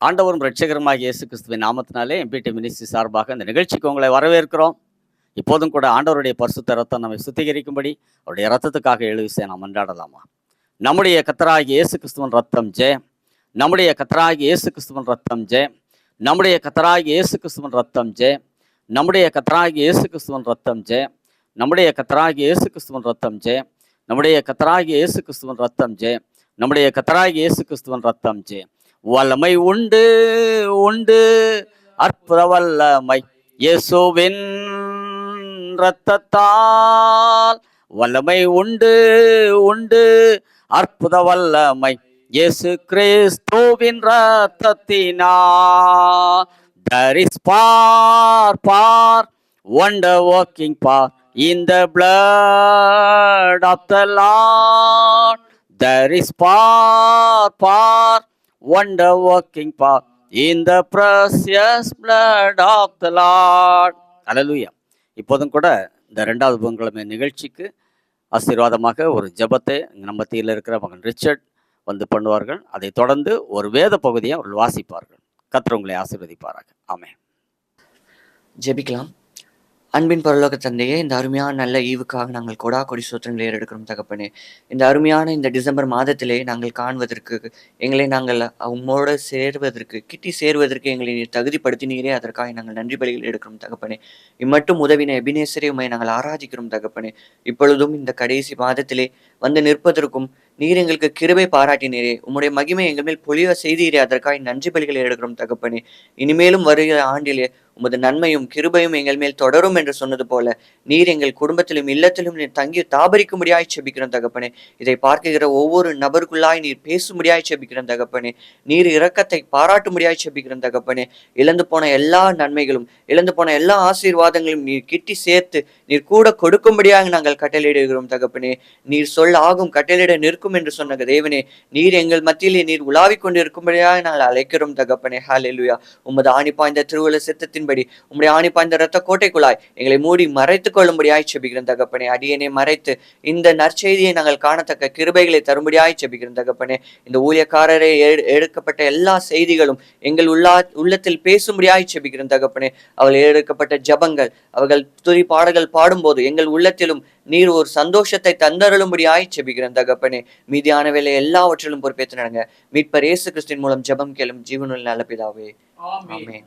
ஆண்டவரும் இரட்சகருமாகிய இயேசு கிறிஸ்துவின் நாமத்தினாலே எம்பிடி மினிஸ்ட்ரி சார்பாக இந்த நிகழ்ச்சிக்கு உங்களை வரவேற்கிறோம். இப்போதும் கூட ஆண்டவருடைய பரிசுத்த ரத்தம் நம்மை சுத்திகரிக்கும்படி அவருடைய ரத்தத்துக்காக எழுவிசை நாம் மன்றாடலாமா? நம்முடைய கர்த்தராகிய இயேசு கிறிஸ்துவின் ரத்தம் ஜெயம். நம்முடைய கர்த்தராகிய இயேசு கிறிஸ்துவின் ரத்தம் ஜெயம். நம்முடைய கர்த்தராகிய இயேசு கிறிஸ்துவின் ரத்தம் ஜெயம். நம்முடைய கர்த்தராகிய இயேசு கிறிஸ்துவின் ரத்தம் ஜெயம். நம்முடைய கர்த்தராகிய இயேசு கிறிஸ்துவின் ரத்தம் ஜெயம். நம்முடைய கர்த்தராகிய இயேசு கிறிஸ்துவின் ரத்தம் ஜெயம். நம்முடைய கர்த்தராகிய இயேசு கிறிஸ்துவின் ரத்தம் ஜெயம். வல்லமை உண்டு உண்டு அற்புத வல்லமை இயேசுவின் இரத்தத்தால். வல்லமை உண்டு உண்டு அற்புத வல்லமை இயேசு கிறிஸ்துவின் இரத்தத்தினால். There is power, wonder working power in the blood of the Lord. There is power, wonder working power in the precious blood of the Lord. Hallelujah. இப்போதும் கூட இந்த 2வது புதன்கிழமை நிகழ்ச்சிக்கு ஆசீர்வாதமாக ஒரு ஜெபத்தை நம்ம மத்தியில் இருக்கிற மகன் ரிச்சர்ட் வந்து பண்ணுவார்கள். அதை தொடர்ந்து ஒரு வேத பகுதியை அவர்கள் வாசிப்பார்கள். கர்த்தர் உங்களை ஆசீர்வதிப்பாராக. ஆமென். ஜெபிக்கலாம். அன்பின் பரலோக தந்தையே, இந்த அருமையான நல்ல ஈவுக்காக நாங்கள் கொடா கொடி சோத்திரங்களை ஏறெடுக்கிறோம் தகப்பனே. இந்த அருமையான இந்த டிசம்பர் மாதத்திலே நாங்கள் காண்பதற்கு, எங்களை நாங்கள் உம்மோடு கிட்டி சேர்வதற்கு எங்களை நீர் தகுதிப்படுத்தினீரே, அதற்காக நாங்கள் நன்றி பலிகள் எடுக்கிறோம் தகப்பனே. இம்மட்டும் உதவின எபினேசரே உம்மை நாங்கள் ஆராதிக்கிறோம் தகப்பனே. இப்பொழுதும் இந்த கடைசி மாதத்திலே வந்து நிற்பதற்கும் நீர் எங்களுக்கு கிருபை பாராட்டினீரே, உம்முடைய மகிமை எங்கள் மேல் பொழிய செய்தீரே, அதற்காக நன்றி பலிகளை எடுக்கிறோம் தகப்பனே. இனிமேலும் வருகிற ஆண்டிலே உமது நன்மையும் கிருபையும் எங்கள் மேல் தொடரும் என்று சொன்னது போல நீர் எங்கள் குடும்பத்திலும் இல்லத்திலும் நீர் தங்கி தாபரிக்கும்படியாய் செபிக்கிறோம் தகப்பனே. இதை பார்க்கிற ஒவ்வொரு நபருக்குள்ளாய் நீர் பேசும்படியாய் செபிக்கிறோம் தகப்பனே. நீர் இரக்கத்தை பாராட்டும்படியாய் செபிக்கிறோம் தகப்பனே. இழந்து போன எல்லா நன்மைகளும், இழந்து போன எல்லா ஆசீர்வாதங்களையும் நீர் கிட்டி சேர்த்து நீர் கூட கொடுக்கும்படியாக நாங்கள் கட்டளையிடுகிறோம் தகப்பனே. நீர் சொல் ஆகும் கட்டளையிட நிற்கும் என்று சொன்ன தேவனே, நீர் எங்கள் மத்தியிலே நீர் உலாவிக் கொண்டு இருக்கும்படியாக நாங்கள் அழைக்கிறோம் தகப்பனே. ஹல்லேலூயா. உமது ஆணி பாய்ந்த திருவுள சித்தத்தின்படி உம்முடைய ஆணி பாய்ந்த இரத்த கோட்டைக்குள்ளாய் எங்களை மூடி மறைத்துக் கொள்ளும்படியாய் செபிக்கிறோம் தகப்பனே. அடியனை மறைத்து இந்த நற்செய்தியை நாங்கள் காணத்தக்க கிருபைகளை தரும்படியாய் செபிக்கிறோம் தகப்பனே. இந்த ஊழியக்காரரை எடுக்கப்பட்ட எல்லா செய்திகளும் எங்கள் உள்ளத்தில் பேசும்படியாய் செபிக்கிறோம் தகப்பனே. அவர்கள் எடுக்கப்பட்ட ஜபங்கள், அவர்கள் துதி பாடல்கள் பாடும்போது எங்கள் உள்ளத்திலும் நீர் ஒரு சந்தோஷத்தை தந்தருளும்படியாய் செபிக்கிறோம் தகப்பனே. மீதியான வேலை எல்லாவற்றிலும் பொறுப்பேற்று நடங்க. மீட்பர் இயேசு கிறிஸ்துவின் மூலம் ஜெபம் கேளும் ஜீவனுள்ள நல்ல பிதாவே, ஆமென்.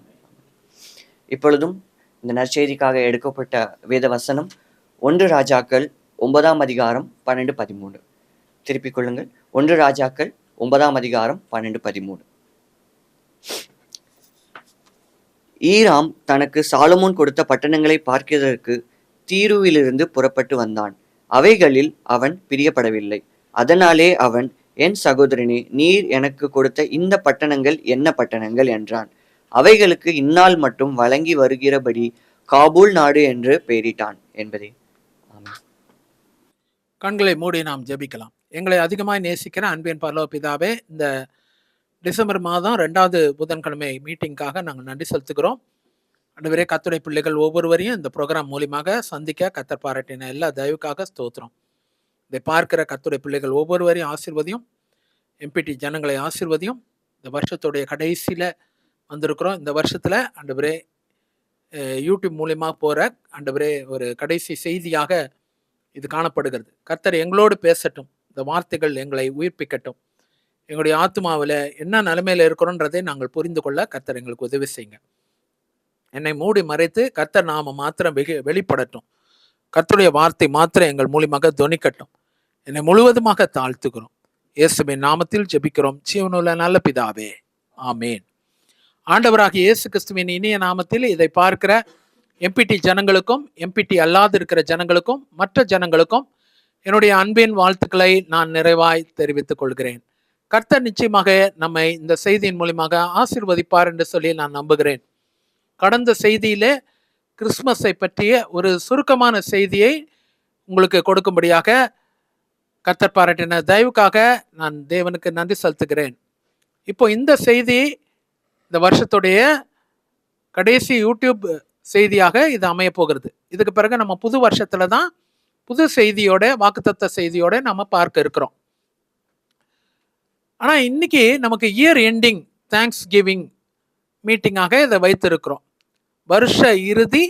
இப்பொழுதும் இந்த நற்செய்திக்காக எடுக்கப்பட்ட வேத வசனம் 1 ராஜாக்கள் 9ஆம் அதிகாரம் 12-13. திருப்பிக் கொள்ளுங்கள். 1 ராஜாக்கள் 9ஆம் அதிகாரம் 12-13. ஈராம் தனக்கு சாலமோன் கொடுத்த பட்டணங்களை பார்க்கிறதற்கு தீருவிலிருந்து புறப்பட்டு வந்தான். அவைகளில் அவன் பிரியப்படவில்லை. அதனாலே அவன், என் சகோதரனே, நீர் எனக்கு கொடுத்த இந்த பட்டணங்கள் என்ன பட்டணங்கள் என்றான். அவைகளுக்கு இந்நாள் மட்டும் வழங்கி வருகிறபடி காபூல் நாடு என்று பெயரிட்டான் என்பதே. ஆமென். கண்களை மூடி நாம் ஜெபிக்கலாம். எங்களை அதிகமாய் நேசிக்கிற அன்பின் பரலோக பிதாவே, இந்த டிசம்பர் மாதம் 2வது புதன்கிழமை மீட்டிங்காக நாங்கள் நன்றி செலுத்துகிறோம். ஆண்டவரே, கர்த்தருடைய பிள்ளைகள் ஒவ்வொருவரையும் இந்த ப்ரோக்ராம் மூலியமாக சந்திக்க கர்த்தர் பாராட்டின எல்லா தயவுக்காக ஸ்தோத்திரம். இதை பார்க்கிற கர்த்தருடைய பிள்ளைகள் ஒவ்வொருவரையும் ஆசீர்வதியும். எம்பிடி ஜனங்களை ஆசீர்வதியும். இந்த வருஷத்துடைய கடைசியில் வந்திருக்கிறோம். இந்த வருஷத்தில் ஆண்டவரே யூடியூப் மூலியமாக போகிற ஆண்டவரே ஒரு கடைசி செய்தியாக இது காணப்படுகிறது. கர்த்தர் எங்களோடு பேசட்டும். இந்த வார்த்தைகள் எங்களை உயிர்ப்பிக்கட்டும். எங்களுடைய ஆத்மாவில் என்ன நிலைமையில் இருக்கிறோன்றதை நாங்கள் புரிந்து கொள்ள கர்த்தர் எங்களுக்கு உதவி செய்யுங்க. என்னை மூடி மறைத்து கர்த்தர் நாம மாத்திரம் வெளிப்படட்டும். கர்த்தருடைய வார்த்தை மாத்திரம் எங்கள் மூலியமாக துணிக்கட்டும். என்னை முழுவதுமாக தாழ்த்துக்கிறோம். இயேசுவின் நாமத்தில் ஜெபிக்கிறோம் ஜீவனுள்ள நல்ல பிதாவே, ஆமேன். ஆண்டவராகிய இயேசு கிறிஸ்துவின் இனிய நாமத்தில் இதை பார்க்கிற எம்பிடி ஜனங்களுக்கும், எம்பிடி அல்லாது இருக்கிற ஜனங்களுக்கும், மற்ற ஜனங்களுக்கும் என்னுடைய அன்பின் வாழ்த்துக்களை நான் நிறைவாய் தெரிவித்துக் கொள்கிறேன். கர்த்தர் நிச்சயமாக நம்மை இந்த செய்தியின் மூலியமாக ஆசீர்வதிப்பார் என்று சொல்லி நான் நம்புகிறேன். கடந்த செய்தியிலே கிறிஸ்துமஸை பற்றிய ஒரு சுருக்கமான செய்தியை உங்களுக்கு கொடுக்கும்படியாக கர்த்தர் பாராட்டின தயவுக்காக நான் தேவனுக்கு நன்றி செலுத்துகிறேன். இப்போ இந்த செய்தி இந்த வருஷத்துடைய கடைசி யூடியூப் செய்தியாக இது அமைய போகிறது. இதுக்கு பிறகு நம்ம புது வருஷத்துல தான் புது செய்தியோட, வாக்குத்தத்த செய்தியோட நம்ம பார்க்க இருக்கிறோம். ஆனால் இன்னைக்கு நமக்கு இயர் எண்டிங் தேங்க்ஸ் கிவிங் மீட்டிங்காக இதை வைத்திருக்கிறோம். வருஷ இறுதி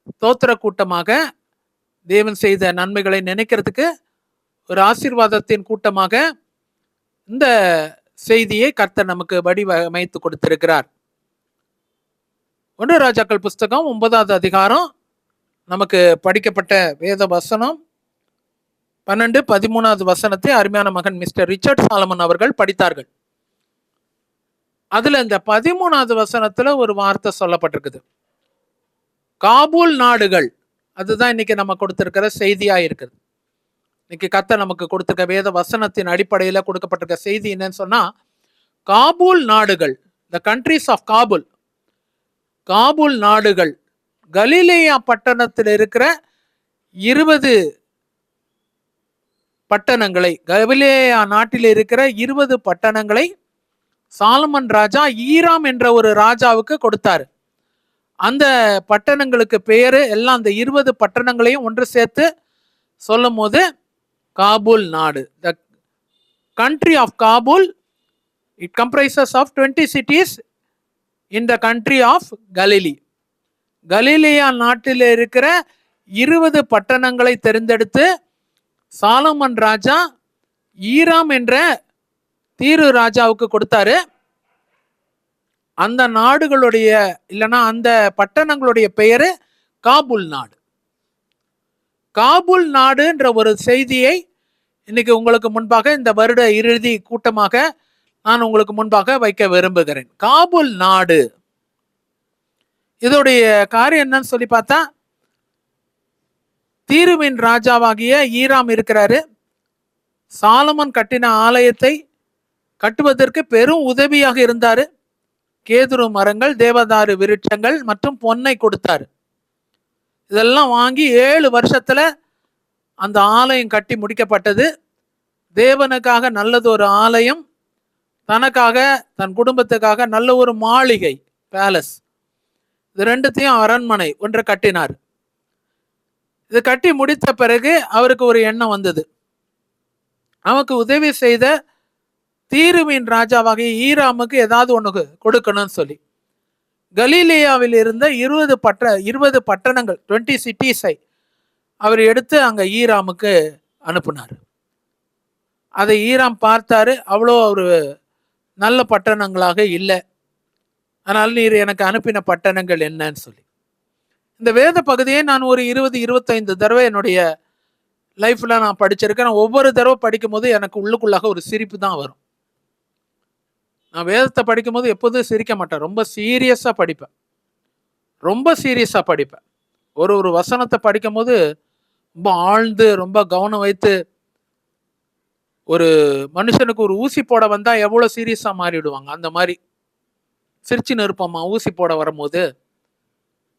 ஸ்தோத்திர கூட்டமாக, தேவன் செய்த நன்மைகளை நினைக்கிறதுக்கு ஒரு ஆசீர்வாதத்தின் கூட்டமாக இந்த செய்தியை கர்த்தர் நமக்கு வடிவமைத்து கொடுத்திருக்கிறார். 1 ராஜாக்கள் புஸ்தகம் 9வது அதிகாரம் நமக்கு படிக்கப்பட்ட வேத வசனம் 12, 13வது வசனத்தை அருமையான மகன் மிஸ்டர் ரிச்சர்ட் சாலமன் அவர்கள் படித்தார்கள். அதுல இந்த 13வது வசனத்துல ஒரு வார்த்தை சொல்லப்பட்டிருக்குது, காபூல் நாடுகள். அதுதான் இன்னைக்கு நம்ம கொடுத்திருக்கிற செய்தியா இருக்குது. இன்னைக்கு கர்த்தர் நமக்கு கொடுத்திருக்க வேத வசனத்தின் அடிப்படையில கொடுக்கப்பட்டிருக்க செய்தி என்னன்னு சொன்னா, காபூல் நாடுகள், த கண்ட்ரிஸ் ஆஃப் காபூல், காபூல் நாடுகள், கலிலேயா பட்டணத்தில் இருக்கிற 20 பட்டணங்களை, கலிலேயா நாட்டில் இருக்கிற 20 பட்டணங்களை சாலமன் ராஜா ஈராம் என்ற ஒரு ராஜாவுக்கு கொடுத்தாரு. அந்த பட்டணங்களுக்கு பெயரு எல்லாம், அந்த 20 பட்டணங்களையும் ஒன்று சேர்த்து சொல்லும் போது காபூல் நாடு, the country of Cabul, it comprises of 20 cities in the country of Galilee. கலிலேயா நாட்டில் இருக்கிற 20 பட்டணங்களை தெரிந்தெடுத்து சாலமன் ராஜா ஈராம் என்ற தீரு ராஜாவுக்கு கொடுத்தாரு. அந்த நாடுகளுடைய இல்லைன்னா அந்த பட்டணங்களுடைய பெயரு காபூல் நாடு. காபூல் நாடுன்ற ஒரு செய்தியை இன்னைக்கு உங்களுக்கு முன்பாக இந்த வருட இறுதி கூட்டமாக நான் உங்களுக்கு முன்பாக வைக்க விரும்புகிறேன். காபூல் நாடு, இதோடைய காரியம் என்னன்னு சொல்லி பார்த்தா, தீருவின் ராஜாவாகிய ஈராம் இருக்கிறாரு. சாலமன் கட்டின ஆலயத்தை கட்டுவதற்கு பெரும் உதவியாக இருந்தாரு. கேதுரு மரங்கள், தேவதாரு விருட்சங்கள் மற்றும் பொன்னை கொடுத்தாரு. இதெல்லாம் வாங்கி 7 வருஷத்துல அந்த ஆலயம் கட்டி முடிக்கப்பட்டது. தேவனுக்காக நல்லது ஒரு ஆலயம், தனக்காக தன் குடும்பத்துக்காக நல்ல ஒரு மாளிகை, பேலஸ், இது ரெண்டுத்தையும் அரண்மனை ஒன்று கட்டினார். இது கட்டி முடித்த பிறகு அவருக்கு ஒரு எண்ணம் வந்தது, நமக்கு உதவி செய்த தீருவின் ராஜாவாகிய ஈராமுக்கு ஏதாவது ஒன்று கொடுக்கணும்னு சொல்லி கலீலியாவில் இருந்த 20 பட்டணங்கள், 20 சிட்டிஸை அவர் எடுத்து அங்க ஈராமுக்கு அனுப்புனார். அதை ஈராம் பார்த்தாரு, அவ்வளோ ஒரு நல்ல பட்டணங்களாக இல்லை. அதனால நீர் எனக்கு அனுப்பின பட்டணங்கள் என்னன்னு சொல்லி, இந்த வேத பகுதியை நான் ஒரு 20-25 தடவை என்னுடைய லைஃப்ல நான் படிச்சிருக்கேன். ஒவ்வொரு தடவை படிக்கும் போது எனக்கு உள்ளுக்குள்ளாக ஒரு சிரிப்பு தான் வரும். நான் வேதத்தை படிக்கும் போது எப்போதும் சிரிக்க மாட்டேன், ரொம்ப சீரியஸா படிப்பேன், ரொம்ப சீரியஸா படிப்பேன். ஒரு வசனத்தை படிக்கும் போது ரொம்ப ஆழ்ந்து ரொம்ப கவனம் வைத்து, ஒரு மனுஷனுக்கு ஒரு ஊசி போட வந்தா எவ்வளவு சீரியஸா மாறிடுவாங்க, அந்த மாதிரி சிரிச்சுன்னு இருப்போமா ஊசி போட வரும்போது,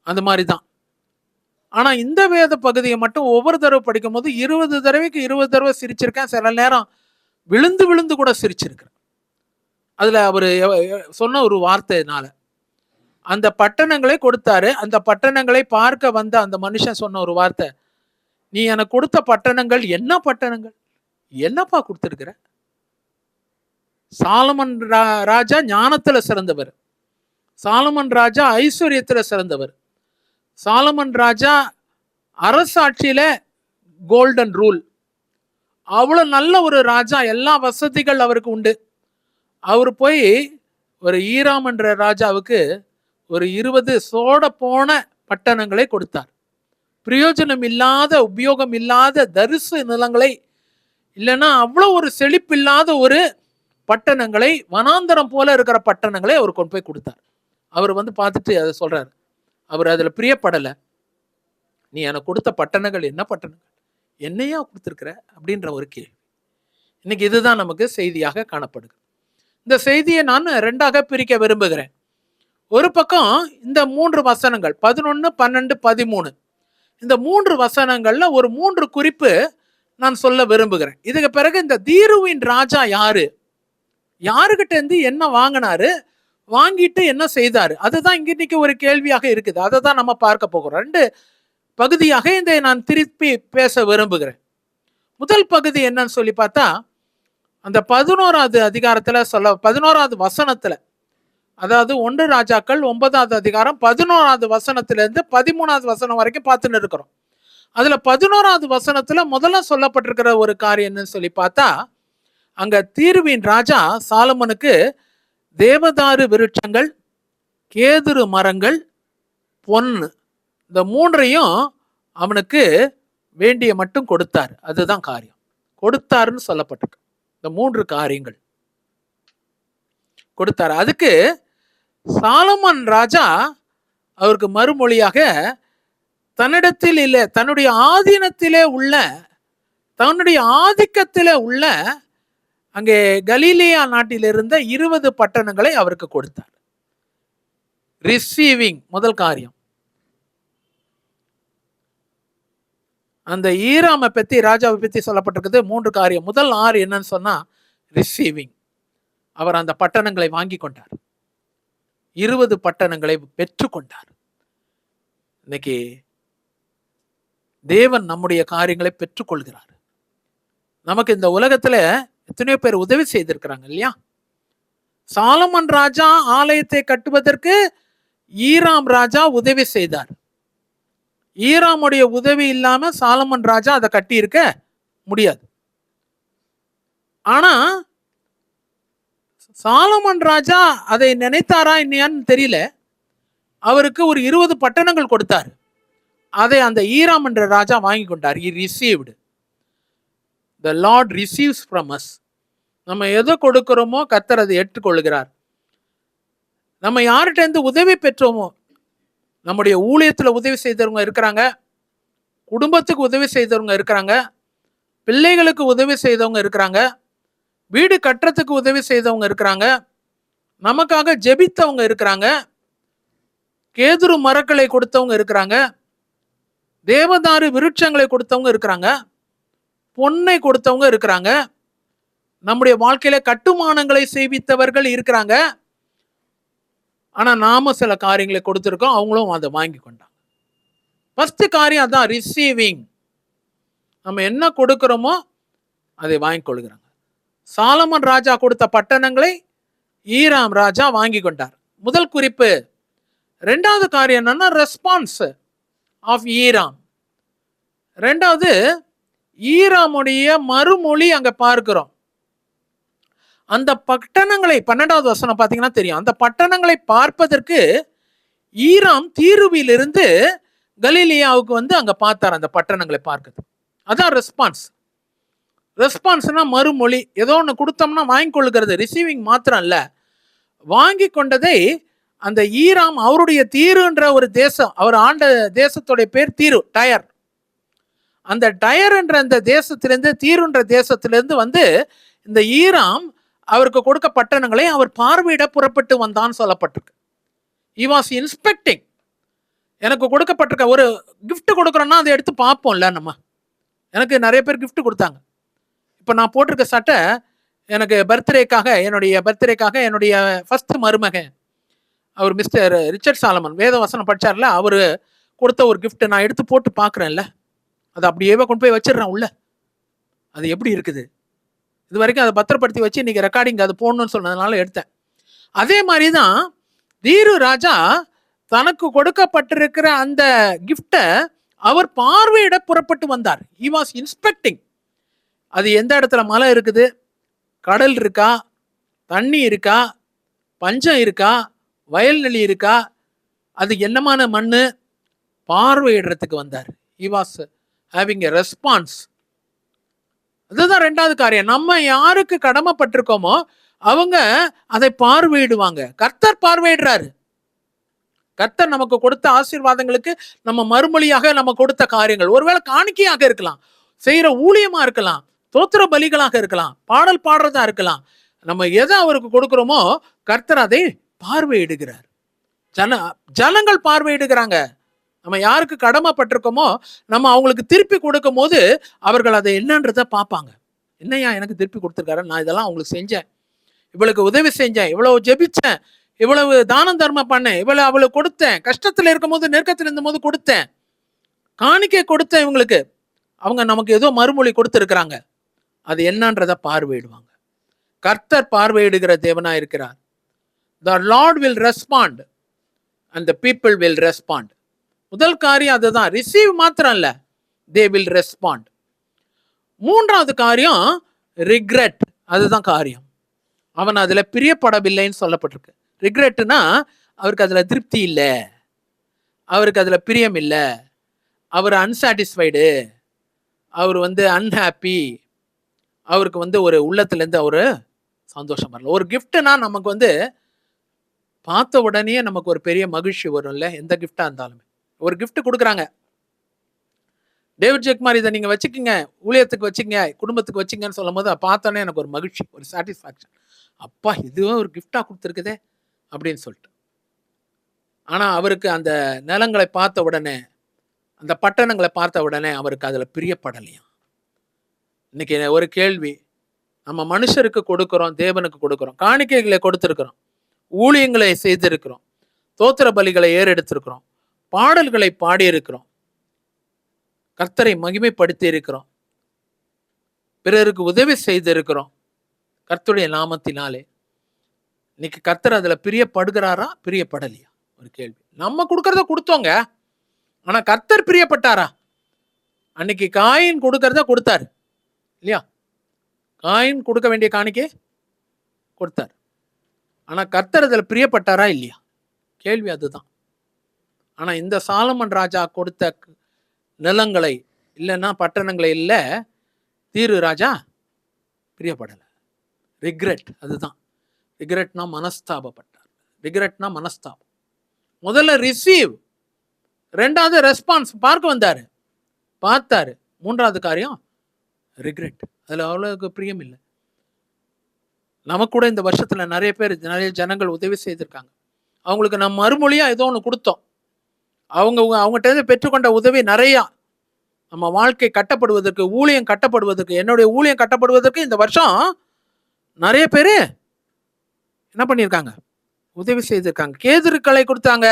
அந்த மாதிரி தான். ஆனா இந்த வேத பகுதியை மட்டும் ஒவ்வொரு தடவை படிக்கும் போது 20 தடவைக்கு 20 தடவை சிரிச்சிருக்கேன். சில நேரம் விழுந்து விழுந்து கூட சிரிச்சிருக்கிறேன். அதுல அவரு சொன்ன ஒரு வார்த்தைனால அந்த பட்டணங்களை கொடுத்தாரு. அந்த பட்டணங்களை பார்க்க வந்த அந்த மனுஷன் சொன்ன ஒரு வார்த்தை, நீ எனக்கு கொடுத்த பட்டணங்கள் என்ன பட்டணங்கள், என்னப்பா கொடுத்திருக்கிற? சாலமன் ராஜா ஞானத்துல சிறந்தவர், சாலமன் ராஜா ஐஸ்வர்யத்துல சிறந்தவர், சாலமன் ராஜா அரசாட்சியில கோல்டன் ரூல், அவ்வளவு நல்ல ஒரு ராஜா, எல்லா வசதிகள் அவருக்கு உண்டு. அவர் போய் ஒரு ஈராம் என்ற ராஜாவுக்கு ஒரு 20 சோட போன பட்டணங்களை கொடுத்தார். பிரயோஜனம் இல்லாத, உபயோகம் இல்லாத தரிசு நிலங்களை, இல்லைன்னா அவ்வளோ ஒரு செழிப்பில்லாத ஒரு பட்டணங்களை, வனாந்தரம் போல இருக்கிற பட்டணங்களை அவர் கொண்டு போய் கொடுத்தார். அவர் பார்த்துட்டு அதை சொல்றாரு, அவர் அதுல பிரியப்படலை. நீ எனக்கு கொடுத்த பட்டணங்கள் என்ன பட்டணங்கள், என்னையா கொடுத்துருக்கிற அப்படின்ற ஒரு கேள்வி இன்னைக்கு இதுதான் நமக்கு செய்தியாக காணப்படுது. இந்த செய்தியை நான் 2ஆக பிரிக்க விரும்புகிறேன். ஒரு பக்கம் இந்த 3 வசனங்கள் 11, 12, 13, இந்த 3 வசனங்கள்ல ஒரு 3 குறிப்பு நான் சொல்ல விரும்புகிறேன். இதுக்கு பிறகு இந்த தீருவின் ராஜா யாரு, யாருகிட்ட இருந்து என்ன வாங்கினாரு, வாங்கிட்டு என்ன செய்தாரு, அதுதான் இன்னைக்கு ஒரு கேள்வியாக இருக்குது. அதை தான் நம்ம பார்க்க போகிறோம். 2 பகுதியாக இதை நான் திருப்பி பேச விரும்புகிறேன். முதல் பகுதி என்னன்னு சொல்லி பார்த்தா, அந்த 11வது அதிகாரத்துல 11வது வசனத்துல, அதாவது 1 ராஜாக்கள் 9வது அதிகாரம் 11வது வசனத்திலிருந்து 13வது வசனம் வரைக்கும் பார்த்துன்னு இருக்கிறோம். அதுல 11வது வசனத்துல முதல்ல சொல்லப்பட்டிருக்கிற ஒரு காரியம் என்னன்னு சொல்லி பார்த்தா, அங்க தீருவின் ராஜா சாலமோனுக்கு தேவதாரு விருட்சங்கள், கேதுரு மரங்கள், பொன்னு, இந்த 3ஐயும் அவனுக்கு வேண்டிய மட்டும் கொடுத்தார். அதுதான் காரியம், கொடுத்தாருன்னு சொல்லப்பட்டிருக்கு. இந்த 3 காரியங்கள் கொடுத்தார். அதுக்கு சாலமன் ராஜா அவருக்கு மறுமொழியாக தன்னிடத்தில் இல்லை, தன்னுடைய ஆதீனத்திலே உள்ள, தன்னுடைய ஆதிக்கத்திலே உள்ள அங்கே கலீலியா நாட்டில் இருந்த 20 பட்டணங்களை அவருக்கு கொடுத்தார். ரிசீவிங் முதல் காரியம். அந்த ஈராமை பத்தி, ராஜாவை பத்தி சொல்லப்பட்டிருக்குது 3 காரியம். முதல் 6 என்னன்னு சொன்னா ரிசீவிங். அவர் அந்த பட்டணங்களை வாங்கி கொண்டார், 20 பட்டணங்களை பெற்று கொண்டார். இன்னைக்கு தேவன் நம்முடைய காரியங்களை பெற்றுக்கொள்கிறார். நமக்கு இந்த உலகத்துல எத்தனையோ பேர் உதவி செய்திருக்கிறாங்க இல்லையா? சாலமன் ராஜா ஆலயத்தை கட்டுவதற்கு ஈராம் ராஜா உதவி செய்தார். ஈராமுடைய உதவி இல்லாம சாலமன் ராஜா அதை கட்டி இருக்க முடியாது. ஆனா சாலமன் ராஜா அதை நினைத்தாரா இல்லையான்னு தெரியல, அவருக்கு ஒரு 20 பட்டணங்கள் கொடுத்தார். அதை அந்த ஈராம் என்ற ராஜா வாங்கி கொண்டார். He received. The Lord receives from us. நம்ம எதை கொடுக்கிறோமோ கர்த்தர் அதை ஏற்றுக்கொள்கிறார். நம்ம யார்கிட்ட இருந்து உதவி பெற்றோமோ, நம்முடைய ஊழியத்துல உதவி செய்தவங்க இருக்கிறாங்க, குடும்பத்துக்கு உதவி செய்தவங்க இருக்கிறாங்க, பிள்ளைகளுக்கு உதவி செய்தவங்க இருக்கிறாங்க, வீடு கட்டுறதுக்கு உதவி செய்தவங்க இருக்கிறாங்க, நமக்காக ஜெபித்தவங்க இருக்கிறாங்க, கேதுரு மரக்களை கொடுத்தவங்க இருக்கிறாங்க, தேவதாரு விருட்சங்களை கொடுத்தவங்க இருக்கிறாங்க, பொன்னை கொடுத்தவங்க இருக்கிறாங்க, நம்முடைய வாழ்க்கையில கட்டுமானங்களை செய்வித்தவர்கள் இருக்கிறாங்க. ஆனா நாம சில காரியங்களை கொடுத்திருக்கோம், அவங்களும் அதை வாங்கி கொண்டாங்க. ஃபர்ஸ்ட் காரியம் அதான், ரிசீவிங். நம்ம என்ன கொடுக்கிறோமோ அதை வாங்கி கொள்கிறாங்க. சாலமன் ராஜா கொடுத்த பட்டணங்களை ஈராம் ராஜா வாங்கி கொண்டார். முதல் குறிப்பு. 2வது காரியம் என்னன்னா ரெஸ்பான்ஸ் ஆஃப் ஈராம். 2வது ஈராமுடைய மறுமொழி அங்க பார்க்கிறோம். அந்த பட்டணங்களை 12வது வசனம் பார்த்தீங்கன்னா தெரியும். அந்த பட்டணங்களை பார்ப்பதற்கு ஈராம் தீருவிலிருந்து கலீலியாவுக்கு வந்து அங்க பார்த்தார் அந்த பட்டணங்களை பார்க்குது. அதான் ரெஸ்பான்ஸ். ரெஸ்பான்ஸ்னா மறுமொழி. ஏதோ ஒன்று கொடுத்தோம்னா வாங்கி கொள்ளுகிறது. ரிசீவிங் மாத்திரம் இல்ல, வாங்கி கொண்டதை அந்த ஈராம் அவருடைய தீருன்ற ஒரு தேசம், அவர் ஆண்ட தேசத்துடைய பேர் தீரு, டயர். அந்த டயர் என்ற அந்த தேசத்திலிருந்து, தீருன்ற தேசத்திலிருந்து வந்து இந்த ஈராம் அவருக்கு கொடுக்க பட்டணங்களை அவர் பார்வையிட புறப்பட்டு வந்தான்னு சொல்லப்பட்டிருக்கு. He was inspecting. எனக்கு கொடுக்கப்பட்டிருக்க ஒரு gift கொடுக்குறோன்னா அதை எடுத்து பார்ப்போம்ல நம்ம. எனக்கு நிறைய பேர் gift கொடுத்தாங்க. இப்போ நான் போட்டிருக்க சட்டை எனக்கு பர்த்டேக்காக, என்னுடைய ஃபர்ஸ்ட் மருமகன் அவர் மிஸ்டர் ரிச்சர்ட் சாலமன் வேத வசனம் படிச்சார்ல, அவர் கொடுத்த ஒரு gift நான் எடுத்து போட்டு பார்க்குறேன்ல, அதை அப்படியே கொண்டு போய் வச்சிடுறேன் உள்ள. அது எப்படி இருக்குது, இது வரைக்கும் அதை பத்திரப்படுத்தி வச்சு இன்னைக்கு ரெக்கார்டிங் அது போடணும்னு சொன்னதுனால எடுத்தேன். அதே மாதிரி தான் தீரு ராஜா தனக்கு கொடுக்கப்பட்டிருக்கிற அந்த கிஃப்டை அவர் பார்வையிட புறப்பட்டு வந்தார். He was inspecting. அது எந்த இடத்துல மலை இருக்குது, கடல் இருக்கா, தண்ணி இருக்கா, பஞ்சம் இருக்கா, வயல்வெளி இருக்கா, அது என்னமான மண்ணு, பார்வையிடுறதுக்கு வந்தார். He was having a response. அதுதான் 2வது காரியம். நம்ம யாருக்கு கடமைப்பட்டிருக்கோமோ அவங்க அதை பார்வையிடுவாங்க. கர்த்தர் பார்வையிடுறாரு. கர்த்தர் நமக்கு கொடுத்த ஆசீர்வாதங்களுக்கு நம்ம மறுமொழியாக நம்ம கொடுத்த காரியங்கள் ஒருவேளை காணிக்கையாக இருக்கலாம், செய்யற ஊழியமா இருக்கலாம், தோத்திர பலிகளாக இருக்கலாம், பாடல் பாடுறதா இருக்கலாம். நம்ம எதை அவருக்கு கொடுக்கிறோமோ கர்த்தர் அதை பார்வையிடுகிறார். ஜனங்கள் பார்வையிடுகிறாங்க. நம்ம யாருக்கு கடமைப்பட்டிருக்கோமோ நம்ம அவங்களுக்கு திருப்பி கொடுக்கும் போது அவர்கள் அதை என்னன்றதை பார்ப்பாங்க. என்னையா எனக்கு திருப்பி கொடுத்துருக்காரு, நான் இதெல்லாம் அவங்களுக்கு செஞ்சேன், இவளுக்கு உதவி செஞ்சேன், இவ்வளவு ஜெபிச்சேன், இவ்வளவு தானம் தர்மம் பண்ணேன், இவ்வளவு அவளுக்கு கொடுத்தேன், கஷ்டத்துல இருக்கும் போது நெருக்கத்தில் இருந்த போது கொடுத்தேன், காணிக்கை கொடுத்தேன் இவங்களுக்கு, அவங்க நமக்கு ஏதோ மறுமொழி கொடுத்துருக்குறாங்க. அது என்னன்றதை பார்வையிடுவாங்க. கர்த்தர் பார்வையிடுகிற தேவனா இருக்கிறார். The Lord will respond and the people will respond. முதல் காரியம் அதுதான். ரிசீவ் மாத்திரம் இல்ல, they will respond. மூன்றாவது காரியம் ரிக்ரெட். அதுதான் காரியம். அவன் அதுல பிரியப்படவில்லைன்னு சொல்லப்பட்டிருக்கு. ரிக்ரெட்னா அவருக்கு அதுல திருப்தி இல்லை, அவருக்கு அதுல பிரியம் இல்லை, அவர் அன்சாட்டிஸ்ஃபைடு, அவர் அன்ஹாப்பி, அவருக்கு ஒரு உள்ளத்துல இருந்து அவரு சந்தோஷம் வரல. ஒரு கிஃப்ட்னா நமக்கு பார்த்த உடனே நமக்கு ஒரு பெரிய மகிழ்ச்சி வரும்ல, எந்த கிஃப்டா இருந்தாலுமே. ஒரு கிஃப்ட் கொடுக்குறாங்க, டேவிட் ஜெக்மார் இதை நீங்க வச்சுக்கோங்க, ஊழியத்துக்கு வச்சுக்கங்க, குடும்பத்துக்கு வச்சுங்கன்னு சொல்லும் போது பார்த்தோன்னே எனக்கு ஒரு மகிழ்ச்சி, ஒரு சாட்டிஸ்ஃபேக்ஷன். அப்பா இதுவும் ஒரு கிஃப்டா கொடுத்துருக்குதே அப்படின்னு சொல்லிட்டு. ஆனா அவருக்கு அந்த நிலங்களை பார்த்த உடனே, அந்த பட்டணங்களை பார்த்த உடனே அவருக்கு அதுல பிரியப்படலையாம். இன்னைக்கு ஒரு கேள்வி, நம்ம மனுஷருக்கு கொடுக்கிறோம், தேவனுக்கு கொடுக்கிறோம், காணிக்கைகளை கொடுத்திருக்கிறோம், ஊழியங்களை செய்திருக்கிறோம், தோத்திர பலிகளை ஏறெடுத்திருக்கிறோம், பாடல்களை பாடியிருக்கிறோம், கர்த்தரை மகிமைப்படுத்தி இருக்கிறோம், பிறருக்கு உதவி செய்திருக்கிறோம் கர்த்தருடைய நாமத்தினாலே. இன்னைக்கு கர்த்தர் அதுல பிரியப்படுகிறாரா, பிரியப்படலையா? ஒரு கேள்வி. நம்ம கொடுக்கறத கொடுத்தோங்க, ஆனா கர்த்தர் பிரியப்பட்டாரா? அன்னைக்கு காயின் கொடுக்கறத கொடுத்தாரு இல்லையா? காயின் கொடுக்க வேண்டிய காணிக்கை கொடுத்தார், ஆனா கர்த்தர் அதுல பிரியப்பட்டாரா இல்லையா? கேள்வி அதுதான். ஆனா இந்த சாலமன் ராஜா கொடுத்த நிலங்களை இல்லைன்னா பட்டணங்களை இல்லை, தீரு ராஜா பிரியப்படலை. ரிக்ரெட். அதுதான் ரிக்ரெட்னா மனஸ்தாபப்பட்டார். ரிக்ரெட்னா மனஸ்தாபம். முதல்ல ரிசீவ், ரெண்டாவது ரெஸ்பான்ஸ், பார்க்க வந்தாரு, பார்த்தாரு, மூன்றாவது காரியம் ரிக்ரெட். அதுல அவ்வளவு பிரியம் இல்லை. நமக்கு கூட இந்த வருஷத்துல நிறைய பேர், நிறைய ஜனங்கள் உதவி செய்திருக்காங்க. அவங்களுக்கு நம்ம மறுமொழியா ஏதோ ஒன்று கொடுத்தோம். அவங்ககிட்ட பெற்றுக்கொண்ட உதவி நிறையா. நம்ம வாழ்க்கை கட்டப்படுவதற்கு, ஊழியம் கட்டப்படுவதற்கு, என்னுடைய ஊழியம் கட்டப்படுவதற்கு இந்த வருஷம் நிறைய பேர் என்ன பண்ணியிருக்காங்க, உதவி செய்திருக்காங்க. கேதுருக்களை கொடுத்தாங்க,